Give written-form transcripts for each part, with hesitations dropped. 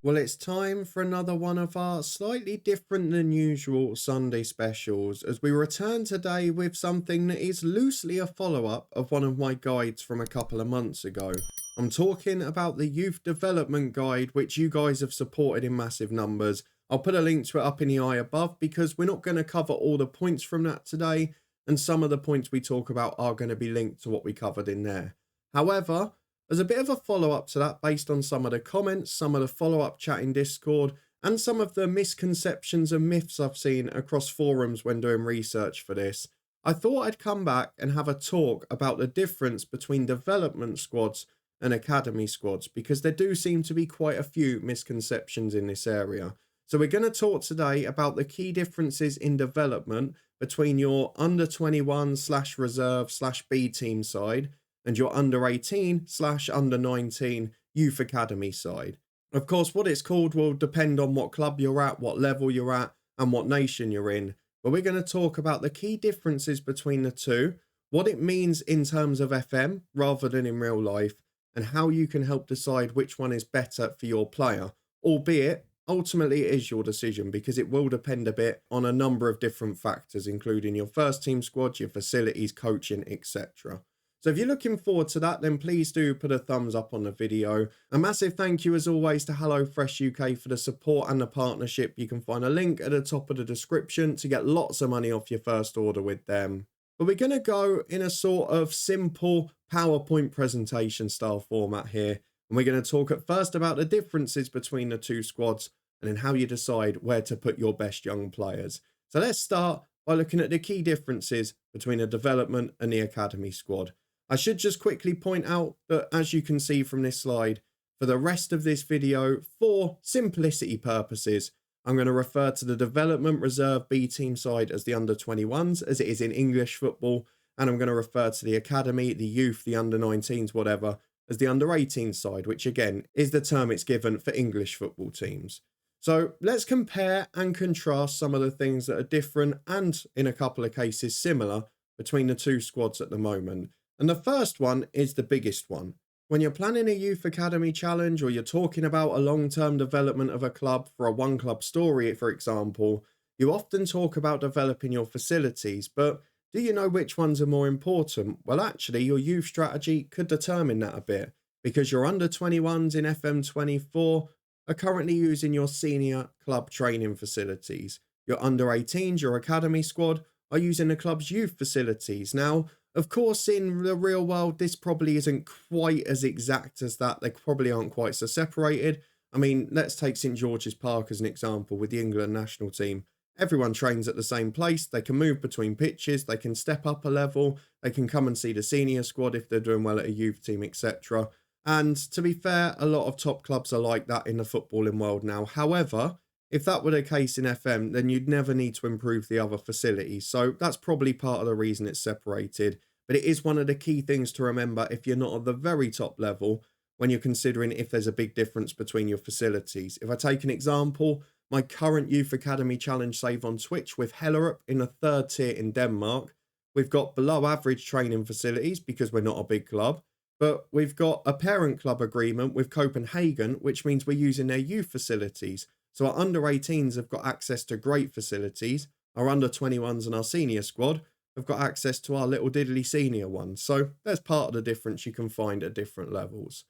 Well, it's time for another one of our slightly different than usual Sunday specials as we return today with something that is loosely a follow up of one of my guides from a couple of months ago. I'm talking about the Youth Development Guide, which you guys have supported in massive numbers. I'll put a link to it up in the eye above because we're not going to cover all the points from that today, and some of the points we talk about are going to be linked to what we covered in there. However, as a bit of a follow-up to that, based on some of the comments, some of the follow-up chat in Discord, and some of the misconceptions and myths I've seen across forums when doing research for this, I thought I'd come back and have a talk about the difference between development squads and academy squads, because there do seem to be quite a few misconceptions in this area. So we're going to talk today about the key differences in development between your under 21 slash reserve slash B team side and your under 18 slash under 19 youth academy side. Of course, what it's called will depend on what club you're at, what level you're at, and what nation you're in. But we're going to talk about the key differences between the two, what it means in terms of FM rather than in real life, and how you can help decide which one is better for your player, albeit ultimately it is your decision because it will depend a bit on a number of different factors, including your first team squad, your facilities, coaching, etc. So if you're looking forward to that, then please do put a thumbs up on the video. A massive thank you as always to HelloFresh UK for the support and the partnership. You can find a link at the top of the description to get lots of money off your first order with them. But we're going to go in a sort of simple PowerPoint presentation style format here. And we're going to talk at first about the differences between the two squads and then how you decide where to put your best young players. So let's start by looking at the key differences between the development and the academy squad. I should just quickly point out that, as you can see from this slide, for the rest of this video, for simplicity purposes, I'm going to refer to the development reserve B team side as the under 21s, as it is in English football, and I'm going to refer to the academy, the youth, the under 19s, whatever, as the under 18 side, which again is the term it's given for English football teams. So let's compare and contrast some of the things that are different and, in a couple of cases, similar between the two squads at the moment. And the first one is the biggest one. When you're planning a youth academy challenge or you're talking about a long-term development of a club for a one-club story, for example, you often talk about developing your facilities, but do you know which ones are more important? Well, actually, your youth strategy could determine that a bit, because your under 21s in FM24 are currently using your senior club training facilities. Your under 18s, your academy squad, are using the club's youth facilities. Now, of course, in the real world, this probably isn't quite as exact as that. They probably aren't quite so separated. I mean, let's take St George's Park as an example with the England national team. Everyone trains at the same place. They can move between pitches. They can step up a level. They can come and see the senior squad if they're doing well at a youth team, etc. And to be fair, a lot of top clubs are like that in the footballing world now. However, if that were the case in FM, then you'd never need to improve the other facilities. So that's probably part of the reason it's separated. But it is one of the key things to remember if you're not at the very top level when you're considering if there's a big difference between your facilities. If I take an example, my current Youth Academy Challenge save on Twitch with Hellerup in the third tier in Denmark, we've got below average training facilities because we're not a big club. But we've got a parent club agreement with Copenhagen, which means we're using their youth facilities. So our under 18s have got access to great facilities. Our under 21s and our senior squad have got access to our little diddly senior ones. So there's part of the difference you can find at different levels.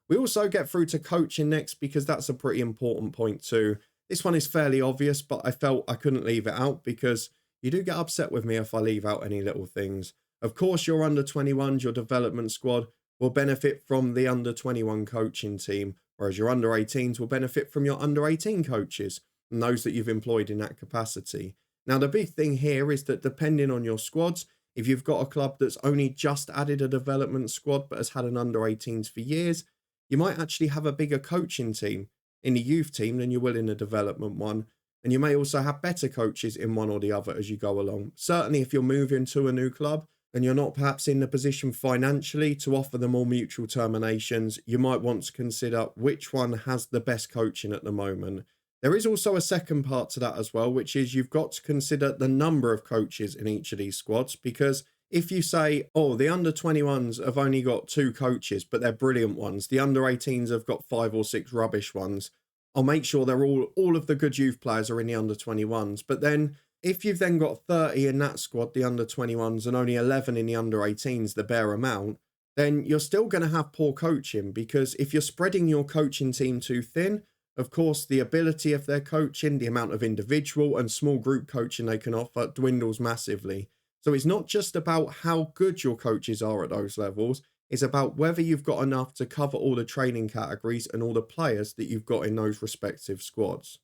We also get through to coaching next because that's a pretty important point too. This one is fairly obvious, but I felt I couldn't leave it out because you do get upset with me if I leave out any little things. Of course, your under 21s, your development squad, will benefit from the under 21 coaching team, whereas your under 18s will benefit from your under 18 coaches and those that you've employed in that capacity. Now, the big thing here is that depending on your squads, if you've got a club that's only just added a development squad but has had an under 18s for years, you might actually have a bigger coaching team in the youth team than you will in the development one. And you may also have better coaches in one or the other as you go along. Certainly if you're moving to a new club, and you're not perhaps in the position financially to offer them all mutual terminations, you might want to consider which one has the best coaching at the moment. There is also a second part to that as well, which is you've got to consider the number of coaches in each of these squads, because if you say, oh, the under 21s have only got 2 coaches, but they're brilliant ones, the under 18s have got 5 or 6 rubbish ones, I'll make sure they're all of the good youth players are in the under-21s. But then if you've then got 30 in that squad, the under-21s, and only 11 in the under-18s, the bare amount, then you're still going to have poor coaching, because if you're spreading your coaching team too thin, of course, the ability of their coaching, the amount of individual and small group coaching they can offer dwindles massively. So it's not just about how good your coaches are at those levels, it's about whether you've got enough to cover all the training categories and all the players that you've got in those respective squads.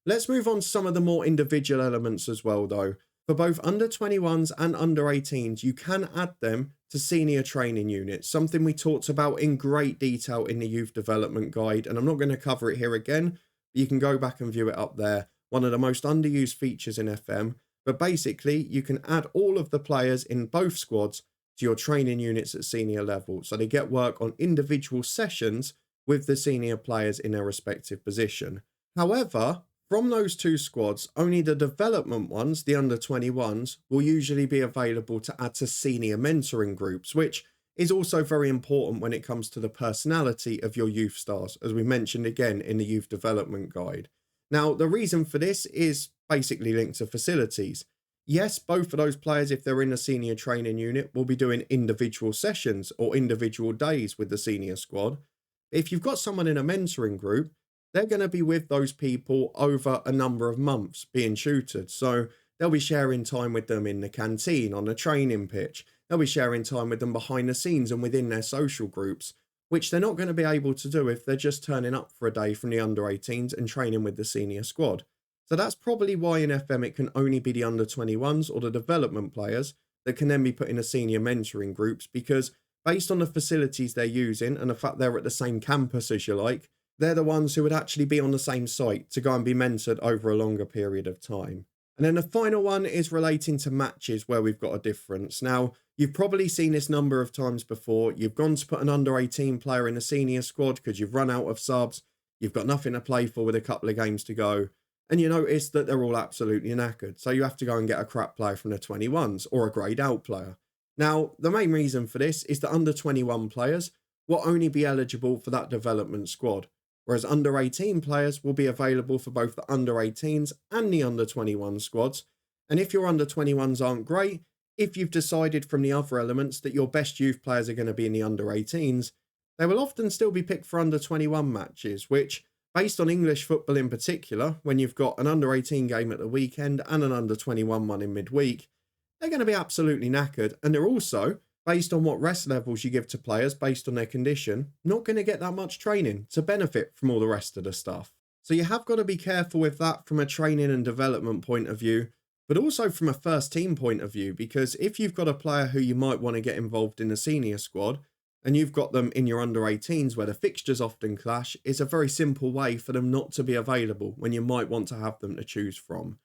Let's move on to some of the more individual elements as well though. For both under-21s and under-18s, you can add them to senior training units, something we talked about in great detail in the youth development guide, and I'm not going to cover it here again, but you can go back and view it up there. One of the most underused features in FM, but basically you can add all of the players in both squads to your training units at senior level, so they get work on individual sessions with the senior players in their respective position. However, from those two squads, only the development ones, the under-21s, will usually be available to add to senior mentoring groups, which is also very important when it comes to the personality of your youth stars, as we mentioned again in the youth development guide. Now, the reason for this is basically linked to facilities. Yes, both of those players, if they're in a senior training unit, will be doing individual sessions or individual days with the senior squad. If you've got someone in a mentoring group, they're going to be with those people over a number of months being tutored. So they'll be sharing time with them in the canteen, on the training pitch. They'll be sharing time with them behind the scenes and within their social groups, which they're not going to be able to do if they're just turning up for a day from the under-18s and training with the senior squad. So that's probably why in FM it can only be the under-21s or the development players that can then be put in a senior mentoring groups, because based on the facilities they're using and the fact they're at the same campus, as you like, they're the ones who would actually be on the same site to go and be mentored over a longer period of time. And then the final one is relating to matches, where we've got a difference. Now, you've probably seen this number of times before. You've gone to put an under-18 player in a senior squad because you've run out of subs, you've got nothing to play for with a couple of games to go, and you notice that they're all absolutely knackered. So you have to go and get a crap player from the 21s or a greyed out player. Now, the main reason for this is that under-21 players will only be eligible for that development squad, whereas under-18 players will be available for both the under-18s and the under-21 squads. And if your under-21s aren't great, if you've decided from the other elements that your best youth players are going to be in the under-18s, they will often still be picked for under-21 matches, which, based on English football in particular, when you've got an under-18 game at the weekend and an under-21 one in midweek, they're going to be absolutely knackered. And they're also, based on what rest levels you give to players based on their condition, not going to get that much training to benefit from all the rest of the stuff. So you have got to be careful with that from a training and development point of view, but also from a first team point of view, because if you've got a player who you might want to get involved in the senior squad, and you've got them in your under-18s where the fixtures often clash, it's a very simple way for them not to be available when you might want to have them to choose from.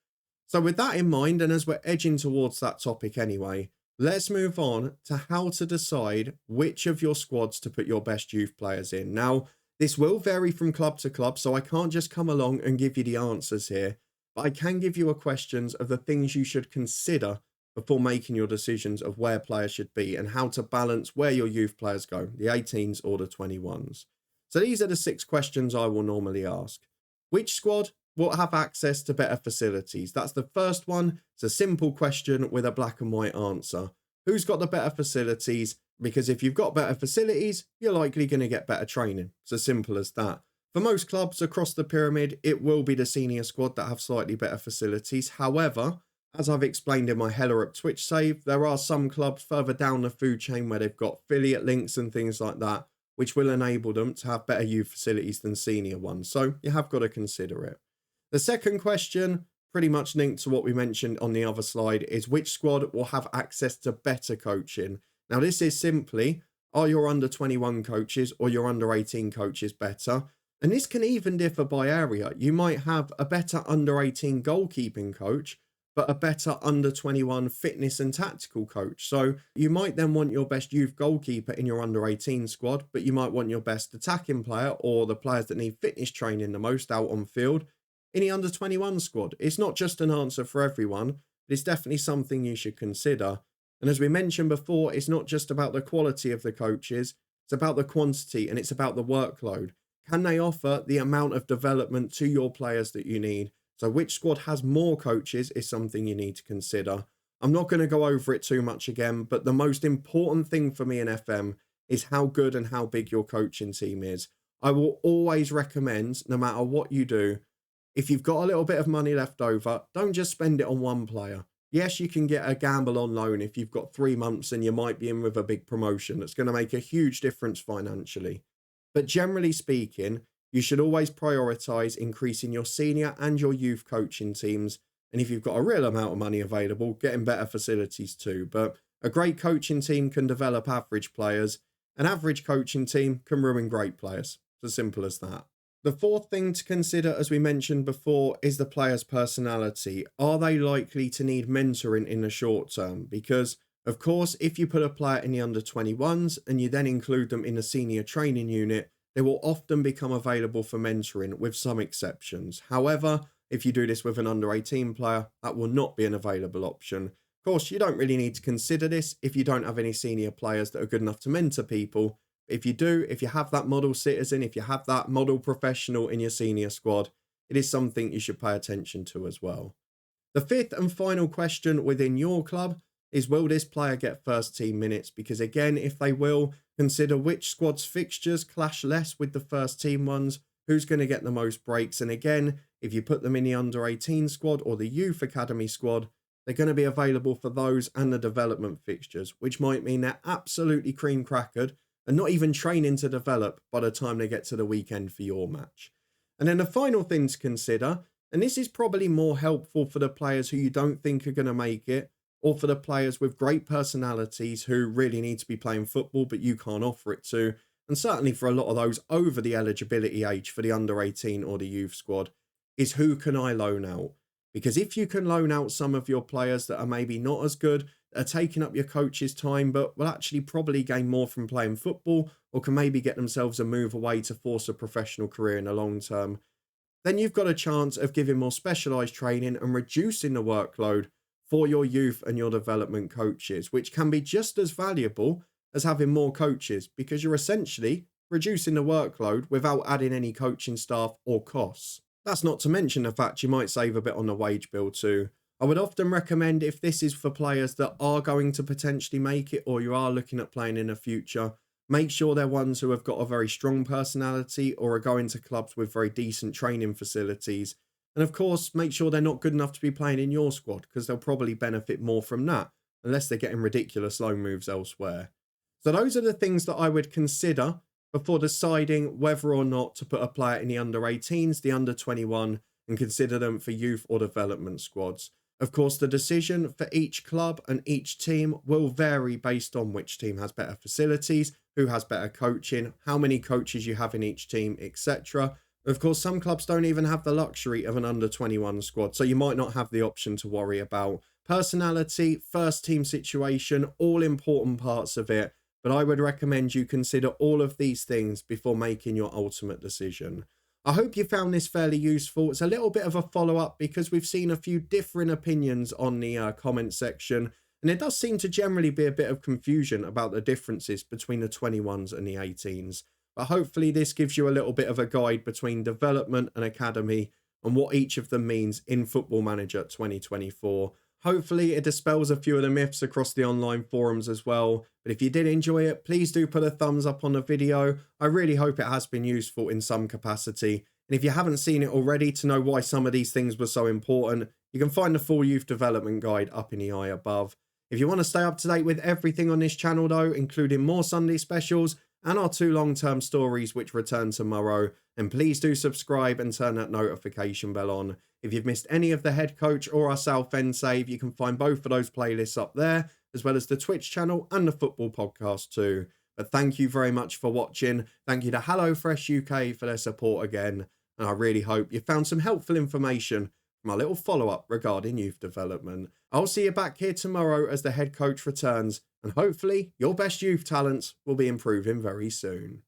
So with that in mind, and as we're edging towards that topic anyway, let's move on to how to decide which of your squads to put your best youth players in. Now, this will vary from club to club, so I can't just come along and give you the answers here, but I can give you questions of the things you should consider before making your decisions of where players should be and how to balance where your youth players go, the 18s or the 21s. So these are the 6 questions I will normally ask. Which squad will have access to better facilities? That's the first one. It's a simple question with a black and white answer. Who's got the better facilities? Because if you've got better facilities, you're likely going to get better training. It's as simple as that. For most clubs across the pyramid, it will be the senior squad that have slightly better facilities. However, as I've explained in my Hella Up Twitch save, there are some clubs further down the food chain where they've got affiliate links and things like that, which will enable them to have better youth facilities than senior ones. So you have got to consider it. The second question, pretty much linked to what we mentioned on the other slide, is which squad will have access to better coaching? Now, this is simply, are your under-21 coaches or your under-18 coaches better? And this can even differ by area. You might have a better under-18 goalkeeping coach, but a better under-21 fitness and tactical coach. So you might then want your best youth goalkeeper in your under-18 squad, but you might want your best attacking player or the players that need fitness training the most out on field in the under-21 squad. It's not just an answer for everyone, but it's definitely something you should consider. And as we mentioned before, it's not just about the quality of the coaches, it's about the quantity and it's about the workload. can they offer the amount of development to your players that you need? So which squad has more coaches is something you need to consider. I'm not going to go over it too much again, but the most important thing for me in FM is how good and how big your coaching team is. I will always recommend, no matter what you do, if you've got a little bit of money left over, don't just spend it on one player. Yes, you can get a gamble on loan if you've got 3 months and you might be in with a big promotion. That's going to make a huge difference financially. But generally speaking, you should always prioritize increasing your senior and your youth coaching teams. And if you've got a real amount of money available, getting better facilities too. But a great coaching team can develop average players. An average coaching team can ruin great players. It's as simple as that. The fourth thing to consider, as we mentioned before, is the player's personality. Are they likely to need mentoring in the short term? Because, of course, if you put a player in the under-21s and you then include them in a senior training unit, they will often become available for mentoring with some exceptions. However, if you do this with an under-18 player, that will not be an available option. Of course, you don't really need to consider this if you don't have any senior players that are good enough to mentor people. If you do, if you have that model citizen, if you have that model professional in your senior squad, it is something you should pay attention to as well. The fifth and final question within your club is, will this player get first team minutes? Because again, if they will, consider which squad's fixtures clash less with the first team ones, who's going to get the most breaks. And again, if you put them in the under-18 squad or the youth academy squad, they're going to be available for those and the development fixtures, which might mean they're absolutely cream crackered and not even training to develop by the time they get to the weekend for your match. And then the final thing to consider, and this is probably more helpful for the players who you don't think are going to make it, or for the players with great personalities who really need to be playing football but you can't offer it to, and certainly for a lot of those over the eligibility age for the under-18 or the youth squad, is who can I loan out? Because if you can loan out some of your players that are maybe not as good, are taking up your coach's time, but will actually probably gain more from playing football, or can maybe get themselves a move away to force a professional career in the long term, then you've got a chance of giving more specialised training and reducing the workload for your youth and your development coaches, which can be just as valuable as having more coaches, because you're essentially reducing the workload without adding any coaching staff or costs. That's not to mention the fact you might save a bit on the wage bill too. I would often recommend, if this is for players that are going to potentially make it, or you are looking at playing in the future, make sure they're ones who have got a very strong personality or are going to clubs with very decent training facilities. And of course, make sure they're not good enough to be playing in your squad, because they'll probably benefit more from that, unless they're getting ridiculous loan moves elsewhere. So those are the things that I would consider before deciding whether or not to put a player in the under-18s, the under-21, and consider them for youth or development squads. Of course, the decision for each club and each team will vary based on which team has better facilities, who has better coaching, how many coaches you have in each team, etc. Of course, some clubs don't even have the luxury of an under-21 squad, so you might not have the option to worry about. Personality, first team situation, all important parts of it, but I would recommend you consider all of these things before making your ultimate decision. I hope you found this fairly useful. It's a little bit of a follow-up because we've seen a few different opinions on the comment section, and there does seem to generally be a bit of confusion about the differences between the 21s and the 18s. But hopefully this gives you a little bit of a guide between development and academy and what each of them means in Football Manager 2024. Hopefully it dispels a few of the myths across the online forums as well. But if you did enjoy it, please do put a thumbs up on the video. I really hope it has been useful in some capacity. And if you haven't seen it already to know why some of these things were so important, you can find the full youth development guide up in the eye above. If you want to stay up to date with everything on this channel though, including more Sunday specials and our 2 long-term stories which return tomorrow, then please do subscribe and turn that notification bell on. If you've missed any of the head coach or our South End save, you can find both of those playlists up there, as well as the Twitch channel and the football podcast too. But thank you very much for watching. Thank you to HelloFresh UK for their support again. And I really hope you found some helpful information from our little follow-up regarding youth development. I'll see you back here tomorrow as the head coach returns, and hopefully your best youth talents will be improving very soon.